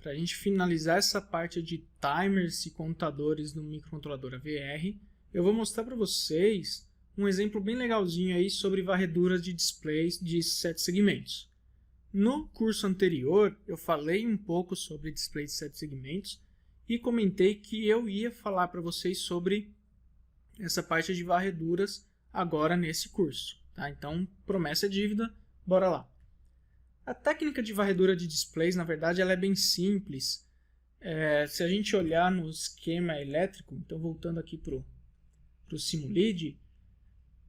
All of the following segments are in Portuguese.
para a gente finalizar essa parte de timers e contadores no microcontrolador AVR, eu vou mostrar para vocês um exemplo bem legalzinho aí sobre varreduras de displays de 7 segmentos. No curso anterior, eu falei um pouco sobre display de 7 segmentos e comentei que eu ia falar para vocês sobre essa parte de varreduras agora nesse curso. Tá? Então, promessa é dívida, bora lá. A técnica de varredura de displays, na verdade, ela é bem simples. Se a gente olhar no esquema elétrico, então voltando aqui para o Simulid,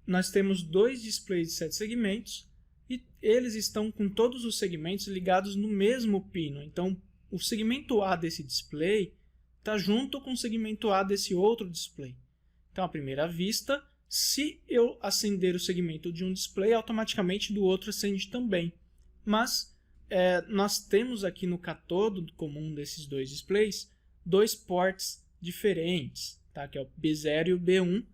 nós temos dois displays de 7 segmentos e eles estão com todos os segmentos ligados no mesmo pino. Então, o segmento A desse display está junto com o segmento A desse outro display. Então, à primeira vista, se eu acender o segmento de um display, automaticamente do outro acende também. Mas nós temos aqui no catodo comum desses dois displays, dois ports diferentes, tá? Que é o B0 e o B1.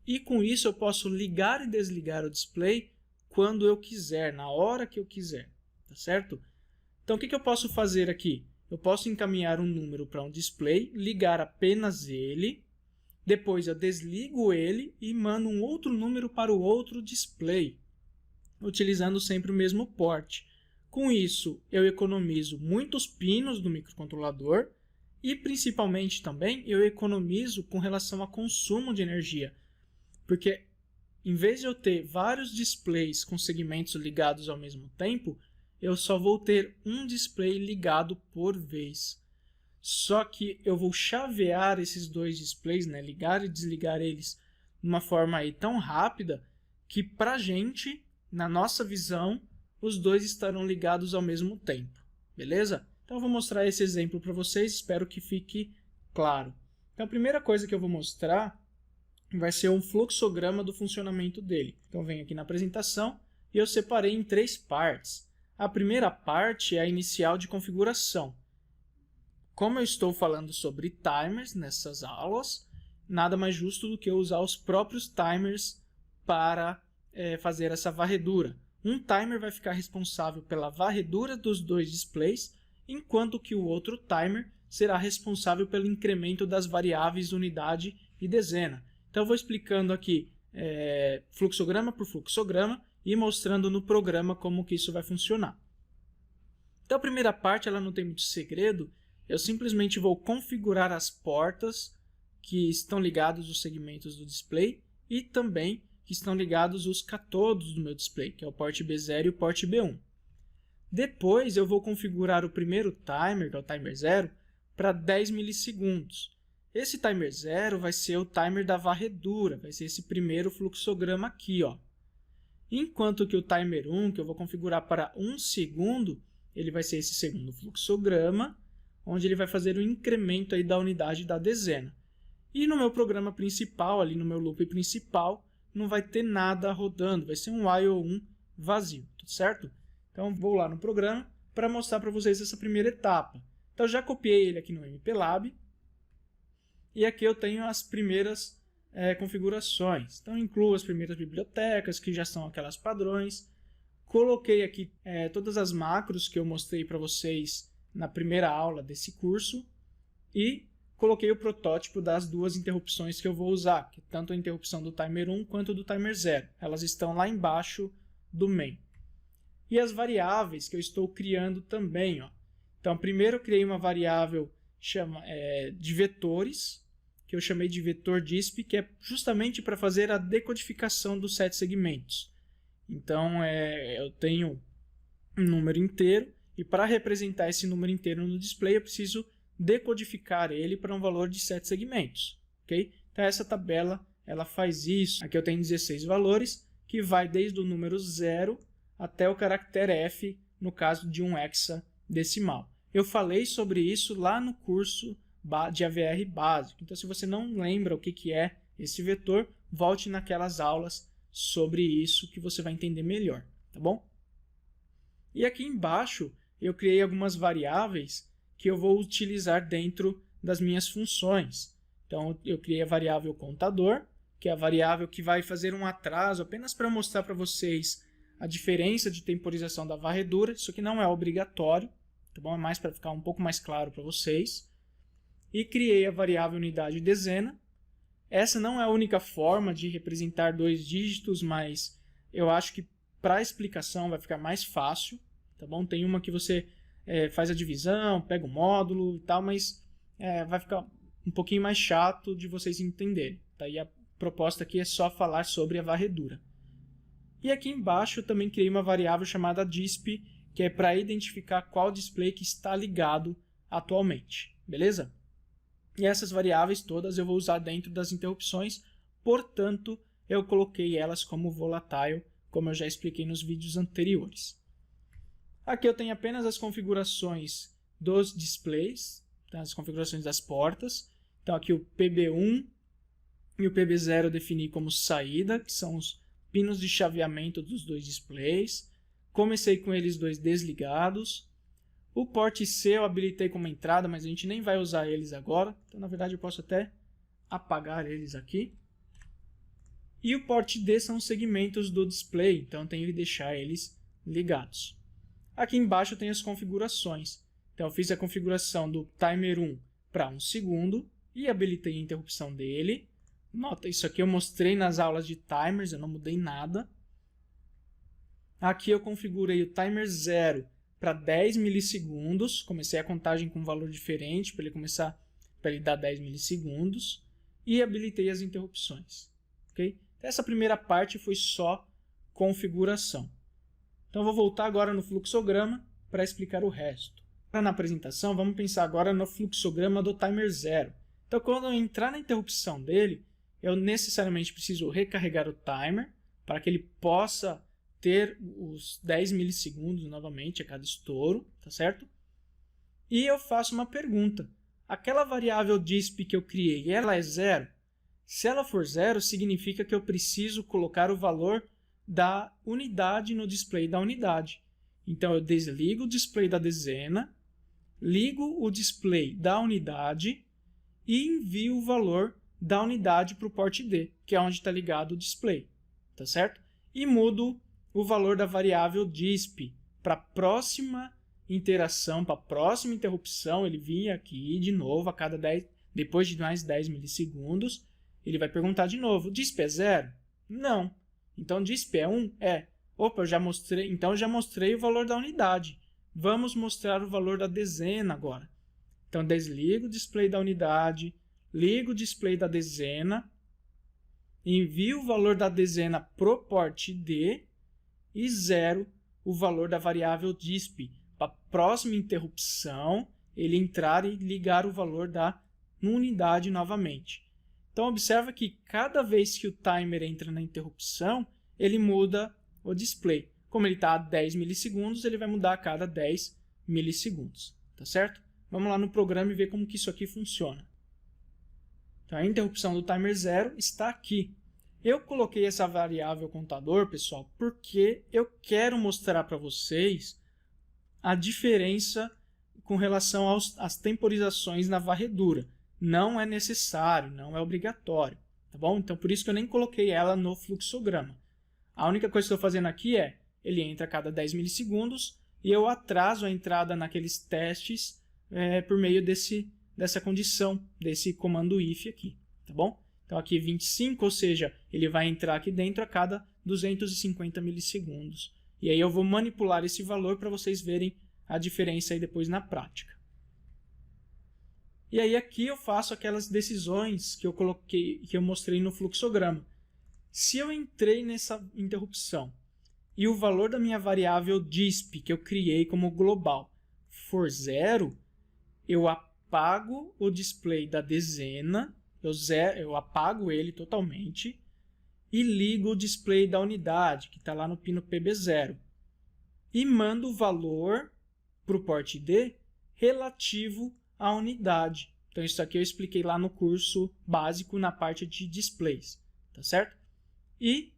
E com isso eu posso ligar e desligar o display quando eu quiser, na hora que eu quiser, tá certo? Então o que eu posso fazer aqui? Eu posso encaminhar um número para um display, ligar apenas ele, depois eu desligo ele e mando um outro número para o outro display, utilizando sempre o mesmo port. Com isso eu economizo muitos pinos do microcontrolador e principalmente também eu economizo com relação a consumo de energia. Porque em vez de eu ter vários displays com segmentos ligados ao mesmo tempo, eu só vou ter um display ligado por vez. Só que eu vou chavear esses dois displays, né, ligar e desligar eles de uma forma aí tão rápida que para a gente, na nossa visão, os dois estarão ligados ao mesmo tempo. Beleza? Então eu vou mostrar esse exemplo para vocês, espero que fique claro. Então a primeira coisa que eu vou mostrar vai ser um fluxograma do funcionamento dele. Então venho aqui na apresentação e eu separei em 3 partes. A primeira parte é a inicial de configuração. Como eu estou falando sobre timers nessas aulas, nada mais justo do que eu usar os próprios timers para fazer essa varredura. Um timer vai ficar responsável pela varredura dos dois displays, enquanto que o outro timer será responsável pelo incremento das variáveis unidade e dezena. Então eu vou explicando aqui fluxograma por fluxograma e mostrando no programa como que isso vai funcionar. Então a primeira parte ela não tem muito segredo, eu simplesmente vou configurar as portas que estão ligados os segmentos do display e também que estão ligados os catodos do meu display, que é o port B0 e o port B1. Depois eu vou configurar o primeiro timer, que é o timer 0, para 10 milissegundos. Esse timer 0 vai ser o timer da varredura, vai ser esse primeiro fluxograma aqui, ó. Enquanto que o timer 1, que eu vou configurar para 1 segundo, ele vai ser esse segundo fluxograma, onde ele vai fazer o incremento aí da unidade da dezena. E no meu programa principal, ali no meu loop principal, não vai ter nada rodando, vai ser um while 1 vazio, tudo certo? Então vou lá no programa para mostrar para vocês essa primeira etapa. Então eu já copiei ele aqui no MPLAB e aqui eu tenho as primeiras configurações. Então incluo as primeiras bibliotecas, que já são aquelas padrões. Coloquei aqui todas as macros que eu mostrei para vocês na primeira aula desse curso e coloquei o protótipo das duas interrupções que eu vou usar, que tanto a interrupção do timer 1 quanto do timer 0. Elas estão lá embaixo do main. E as variáveis que eu estou criando também. Ó. Então, primeiro eu criei uma variável de vetores, que eu chamei de vetor disp, que é justamente para fazer a decodificação dos 7 segmentos. Então, eu tenho um número inteiro, e para representar esse número inteiro no display, eu preciso decodificar ele para um valor de 7 segmentos. Okay? Então essa tabela ela faz isso. Aqui eu tenho 16 valores, que vai desde o número 0 até o caractere F, no caso de um hexadecimal. Eu falei sobre isso lá no curso de AVR básico. Então se você não lembra o que é esse vetor, volte naquelas aulas sobre isso que você vai entender melhor. Tá bom? E aqui embaixo eu criei algumas variáveis que eu vou utilizar dentro das minhas funções. Então, eu criei a variável contador, que é a variável que vai fazer um atraso apenas para mostrar para vocês a diferença de temporização da varredura. Isso aqui não é obrigatório, tá bom? É mais para ficar um pouco mais claro para vocês. E criei a variável unidade dezena. Essa não é a única forma de representar 2 dígitos, mas eu acho que para a explicação vai ficar mais fácil, tá bom? Tem uma que você faz a divisão, pega o módulo e tal, mas vai ficar um pouquinho mais chato de vocês entenderem. Tá? E a proposta aqui é só falar sobre a varredura. E aqui embaixo eu também criei uma variável chamada disp, que é para identificar qual display que está ligado atualmente, beleza? E essas variáveis todas eu vou usar dentro das interrupções, portanto, eu coloquei elas como volatile, como eu já expliquei nos vídeos anteriores. Aqui eu tenho apenas as configurações dos displays, tá? As configurações das portas. Então aqui o PB1 e o PB0 eu defini como saída, que são os pinos de chaveamento dos 2 displays. Comecei com eles 2 desligados. O port C eu habilitei como entrada, mas a gente nem vai usar eles agora. Então, na verdade, eu posso até apagar eles aqui. E o port D são os segmentos do display, então eu tenho que deixar eles ligados. Aqui embaixo eu tenho as configurações. Então, eu fiz a configuração do timer 1 para 1 segundo e habilitei a interrupção dele. Nota, isso aqui eu mostrei nas aulas de timers, eu não mudei nada. Aqui eu configurei o timer 0 para 10 milissegundos. Comecei a contagem com um valor diferente para ele dar 10 milissegundos. E habilitei as interrupções. Okay? Essa primeira parte foi só configuração. Então, eu vou voltar agora no fluxograma para explicar o resto. Na apresentação, vamos pensar agora no fluxograma do timer 0. Então, quando eu entrar na interrupção dele, eu necessariamente preciso recarregar o timer para que ele possa ter os 10 milissegundos novamente a cada estouro, tá certo? E eu faço uma pergunta. Aquela variável disp que eu criei, ela é 0? Se ela for 0, significa que eu preciso colocar o valor da unidade no display da unidade. Então, eu desligo o display da dezena, ligo o display da unidade e envio o valor da unidade para o port D, que é onde está ligado o display, tá certo? E mudo o valor da variável disp para a próxima interação, para a próxima interrupção, ele vinha aqui de novo, depois de mais 10 milissegundos, ele vai perguntar de novo, disp é 0? Não. Então, disp é 1? É. Opa, eu já mostrei, então eu já mostrei o valor da unidade. Vamos mostrar o valor da dezena agora. Então, desligo o display da unidade, ligo o display da dezena, envio o valor da dezena para o port D e zero o valor da variável disp. Para a próxima interrupção, ele entrar e ligar o valor da unidade novamente. Então, observa que cada vez que o timer entra na interrupção, ele muda o display. Como ele está a 10 milissegundos, ele vai mudar a cada 10 milissegundos. Tá certo? Vamos lá no programa e ver como que isso aqui funciona. Então, a interrupção do timer 0 está aqui. Eu coloquei essa variável contador, pessoal, porque eu quero mostrar para vocês a diferença com relação às temporizações na varredura. Não é necessário, não é obrigatório, tá bom? Então, por isso que eu nem coloquei ela no fluxograma. A única coisa que eu estou fazendo aqui é, ele entra a cada 10 milissegundos e eu atraso a entrada naqueles testes por meio dessa condição, desse comando if aqui, tá bom? Então, aqui 25, ou seja, ele vai entrar aqui dentro a cada 250 milissegundos. E aí eu vou manipular esse valor para vocês verem a diferença aí depois na prática. E aí aqui eu faço aquelas decisões que eu coloquei, que eu mostrei no fluxograma. Se eu entrei nessa interrupção e o valor da minha variável disp, que eu criei como global, for 0, eu apago o display da dezena, eu apago ele totalmente e ligo o display da unidade, que está lá no pino PB0. E mando o valor para o port D relativo à unidade. Então, isso aqui eu expliquei lá no curso básico na parte de displays, tá certo? E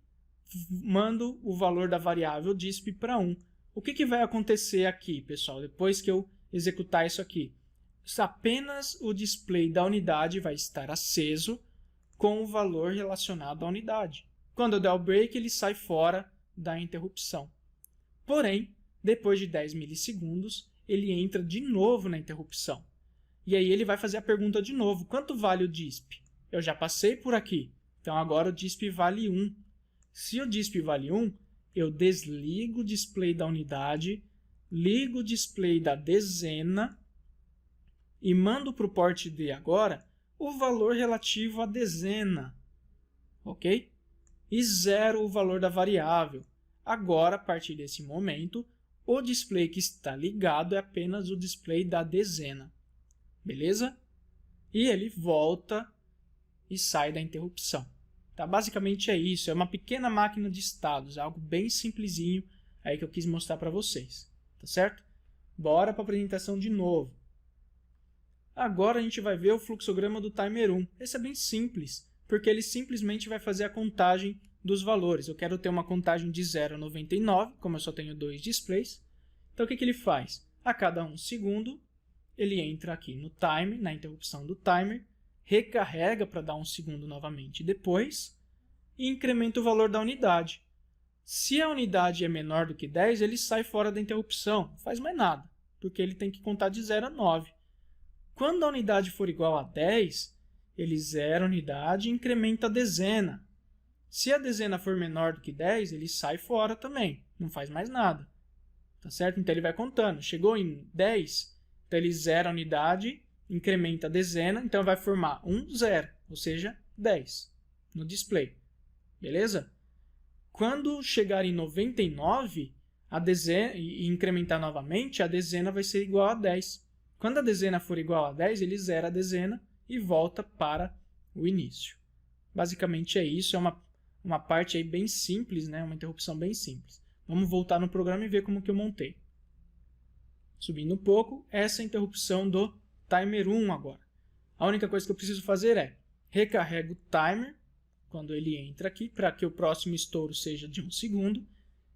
mando o valor da variável disp para 1. O que vai acontecer aqui, pessoal, depois que eu executar isso aqui? Apenas o display da unidade vai estar aceso com o valor relacionado à unidade. Quando eu der o break, ele sai fora da interrupção. Porém, depois de 10 milissegundos, ele entra de novo na interrupção. E aí ele vai fazer a pergunta de novo, quanto vale o DISP? Eu já passei por aqui, então agora o DISP vale 1. Se o DISP vale 1, eu desligo o display da unidade, ligo o display da dezena e mando para o port D agora o valor relativo à dezena, ok? E zero o valor da variável. Agora, a partir desse momento, o display que está ligado é apenas o display da dezena, beleza? E ele volta e sai da interrupção. Tá? Basicamente é isso, é uma pequena máquina de estados, algo bem simplesinho aí que eu quis mostrar para vocês, tá certo? Bora para a apresentação de novo. Agora a gente vai ver o fluxograma do timer 1. Esse é bem simples, porque ele simplesmente vai fazer a contagem dos valores. Eu quero ter uma contagem de 0 a 99, como eu só tenho 2 displays. Então o que ele faz? A cada 1 segundo, ele entra aqui no timer, na interrupção do timer, recarrega para dar 1 segundo novamente depois e incrementa o valor da unidade. Se a unidade é menor do que 10, ele sai fora da interrupção, não faz mais nada, porque ele tem que contar de 0 a 9. Quando a unidade for igual a 10, ele zera a unidade e incrementa a dezena. Se a dezena for menor do que 10, ele sai fora também, não faz mais nada. Tá certo? Então ele vai contando. Chegou em 10, então ele zera a unidade, incrementa a dezena, então vai formar 1, 0, ou seja, 10 no display. Beleza? Quando chegar em 99 a dezena, e incrementar novamente, a dezena vai ser igual a 10. Quando a dezena for igual a 10, ele zera a dezena e volta para o início. Basicamente é isso, é uma parte aí bem simples, né? Uma interrupção bem simples. Vamos voltar no programa e ver como que eu montei. Subindo um pouco, essa é a interrupção do timer 1 agora. A única coisa que eu preciso fazer é recarrego o timer, quando ele entra aqui, para que o próximo estouro seja de 1 segundo,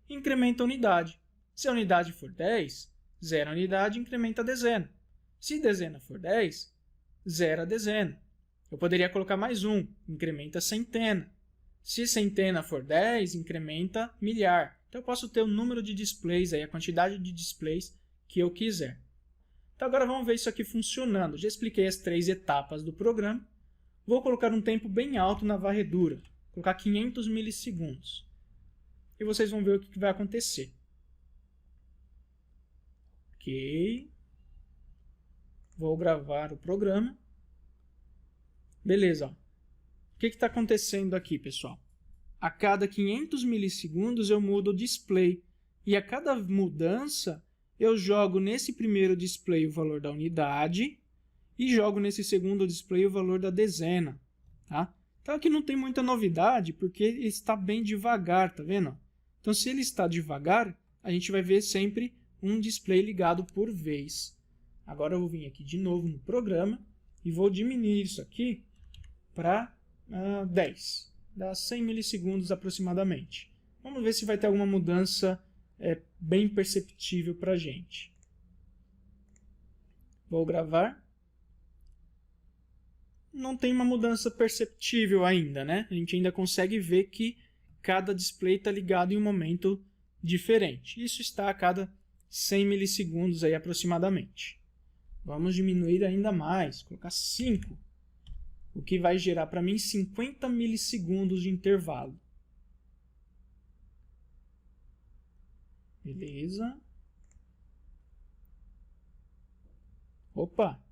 e incrementa a unidade. Se a unidade for 10, zera a unidade e incrementa a dezena. Se dezena for 10, zera a dezena. Eu poderia colocar mais 1, incrementa a centena. Se centena for 10, incrementa milhar. Então eu posso ter o número de displays, aí, a quantidade de displays que eu quiser. Então agora vamos ver isso aqui funcionando. Já expliquei as 3 etapas do programa. Vou colocar um tempo bem alto na varredura. Vou colocar 500 milissegundos. E vocês vão ver o que vai acontecer. Ok. Vou gravar o programa. Beleza. Ó. O que está acontecendo aqui, pessoal? A cada 500 milissegundos eu mudo o display. E a cada mudança eu jogo nesse primeiro display o valor da unidade e jogo nesse segundo display o valor da dezena. Tá? Então aqui não tem muita novidade porque ele está bem devagar, tá vendo? Então se ele está devagar, a gente vai ver sempre um display ligado por vez. Agora eu vou vir aqui de novo no programa e vou diminuir isso aqui para 10. Dá 100 milissegundos aproximadamente. Vamos ver se vai ter alguma mudança bem perceptível para a gente. Vou gravar. Não tem uma mudança perceptível ainda, né? A gente ainda consegue ver que cada display está ligado em um momento diferente. Isso está a cada 100 milissegundos aí aproximadamente. Vamos diminuir ainda mais, colocar 5, o que vai gerar para mim 50 milissegundos de intervalo. Beleza. Opa,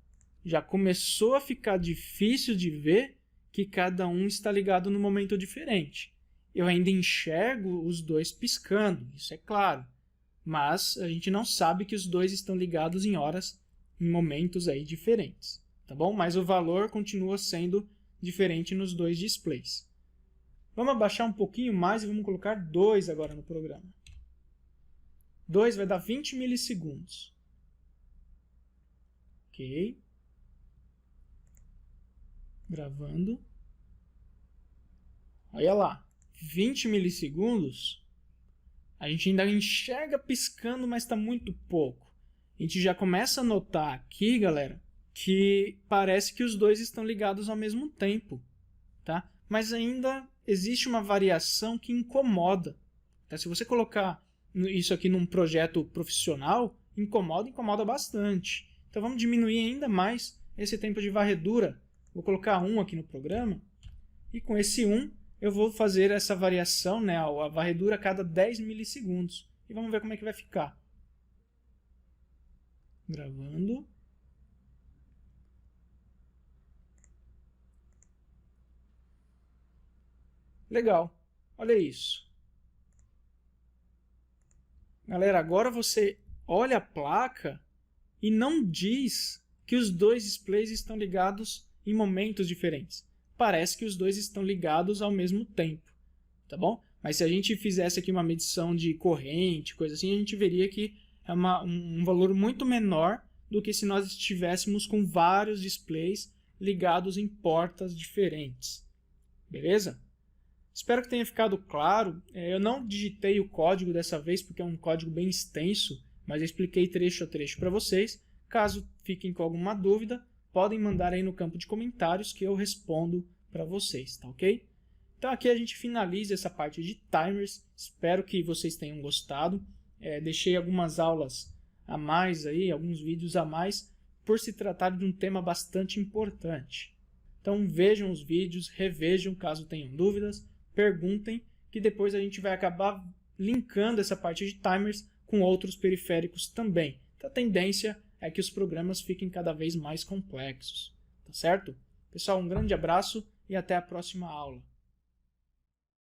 já começou a ficar difícil de ver que cada um está ligado num momento diferente. Eu ainda enxergo os dois piscando, isso é claro, mas a gente não sabe que os dois estão ligados em momentos aí diferentes, tá bom? Mas o valor continua sendo diferente nos dois displays. Vamos abaixar um pouquinho mais e vamos colocar 2 agora no programa. 2 vai dar 20 milissegundos. Ok. Gravando. Olha lá. 20 milissegundos. A gente ainda enxerga piscando, mas está muito pouco. A gente já começa a notar aqui, galera, que parece que os dois estão ligados ao mesmo tempo. Tá? Mas ainda existe uma variação que incomoda. Tá? Se você colocar isso aqui num projeto profissional, incomoda, incomoda bastante. Então vamos diminuir ainda mais esse tempo de varredura. Vou colocar 1 aqui no programa, e com esse 1 eu vou fazer essa variação, né, a varredura a cada 10 milissegundos. E vamos ver como é que vai ficar. Gravando. Legal, olha isso. Galera, agora você olha a placa e não diz que os dois displays estão ligados em momentos diferentes. Parece que os dois estão ligados ao mesmo tempo, tá bom? Mas se a gente fizesse aqui uma medição de corrente, coisa assim, a gente veria que é um valor muito menor do que se nós estivéssemos com vários displays ligados em portas diferentes. Beleza? Espero que tenha ficado claro. Eu não digitei o código dessa vez porque é um código bem extenso, mas eu expliquei trecho a trecho para vocês. Caso fiquem com alguma dúvida, podem mandar aí no campo de comentários que eu respondo para vocês, tá ok? Então aqui a gente finaliza essa parte de timers. Espero que vocês tenham gostado. Deixei algumas aulas a mais aí, alguns vídeos a mais, por se tratar de um tema bastante importante. Então vejam os vídeos, revejam caso tenham dúvidas, perguntem, que depois a gente vai acabar linkando essa parte de timers com outros periféricos também. Então a tendência é que os programas fiquem cada vez mais complexos, tá certo? Pessoal, um grande abraço e até a próxima aula.